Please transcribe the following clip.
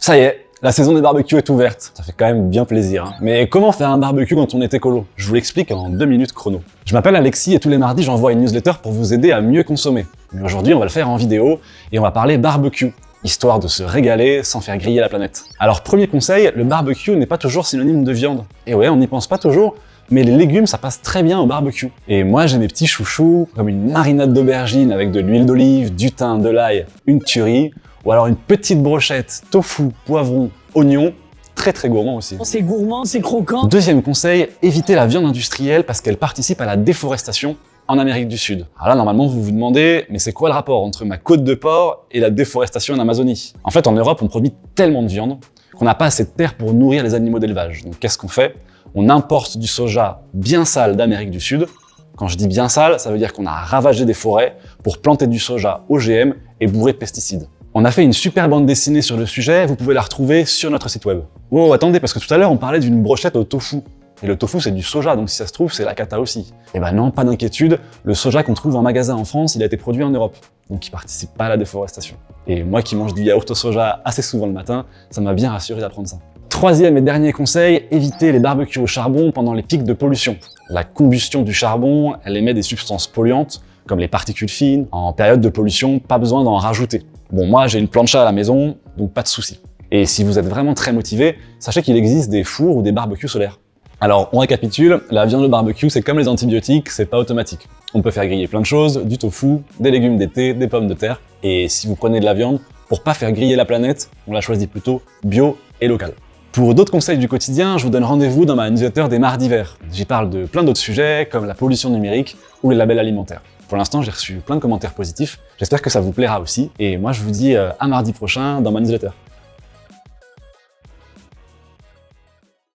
Ça y est, la saison des barbecues est ouverte. Ça fait quand même bien plaisir. Mais comment faire un barbecue quand on est écolo? Je vous l'explique en 2 minutes chrono. Je m'appelle Alexis et tous les mardis j'envoie une newsletter pour vous aider à mieux consommer. Mais aujourd'hui on va le faire en vidéo et on va parler barbecue, histoire de se régaler sans faire griller la planète. Alors premier conseil, le barbecue n'est pas toujours synonyme de viande. Et ouais, on n'y pense pas toujours, mais les légumes ça passe très bien au barbecue. Et moi j'ai mes petits chouchous, comme une marinade d'aubergine avec de l'huile d'olive, du thym, de l'ail, une tuerie, ou alors une petite brochette, tofu, poivron, oignon, très gourmand aussi. C'est gourmand, c'est croquant. Deuxième conseil, évitez la viande industrielle parce qu'elle participe à la déforestation en Amérique du Sud. Alors là, normalement, vous vous demandez, mais c'est quoi le rapport entre ma côte de porc et la déforestation en Amazonie? En fait, en Europe, on produit tellement de viande qu'on n'a pas assez de terre pour nourrir les animaux d'élevage. Donc qu'est-ce qu'on fait? On importe du soja bien sale d'Amérique du Sud. Quand je dis bien sale, ça veut dire qu'on a ravagé des forêts pour planter du soja OGM et bourré de pesticides. On a fait une super bande dessinée sur le sujet, vous pouvez la retrouver sur notre site web. Oh, attendez, parce que tout à l'heure, on parlait d'une brochette au tofu. Et le tofu, c'est du soja, donc si ça se trouve, c'est la cata aussi. Eh ben non, pas d'inquiétude, le soja qu'on trouve en magasin en France, il a été produit en Europe. Donc il participe pas à la déforestation. Et moi qui mange du yaourt au soja assez souvent le matin, ça m'a bien rassuré d'apprendre ça. Troisième et dernier conseil, évitez les barbecues au charbon pendant les pics de pollution. La combustion du charbon, elle émet des substances polluantes, comme les particules fines. En période de pollution, pas besoin d'en rajouter. Bon, moi j'ai une plancha à la maison, donc pas de souci. Et si vous êtes vraiment très motivé, sachez qu'il existe des fours ou des barbecues solaires. Alors, on récapitule, la viande de barbecue, c'est comme les antibiotiques, c'est pas automatique. On peut faire griller plein de choses, du tofu, des légumes d'été, des pommes de terre. Et si vous prenez de la viande, pour pas faire griller la planète, on la choisit plutôt bio et local. Pour d'autres conseils du quotidien, je vous donne rendez-vous dans ma newsletter des mardis verts. J'y parle de plein d'autres sujets, comme la pollution numérique ou les labels alimentaires. Pour l'instant, j'ai reçu plein de commentaires positifs. J'espère que ça vous plaira aussi. Et moi, je vous dis à mardi prochain dans ma newsletter.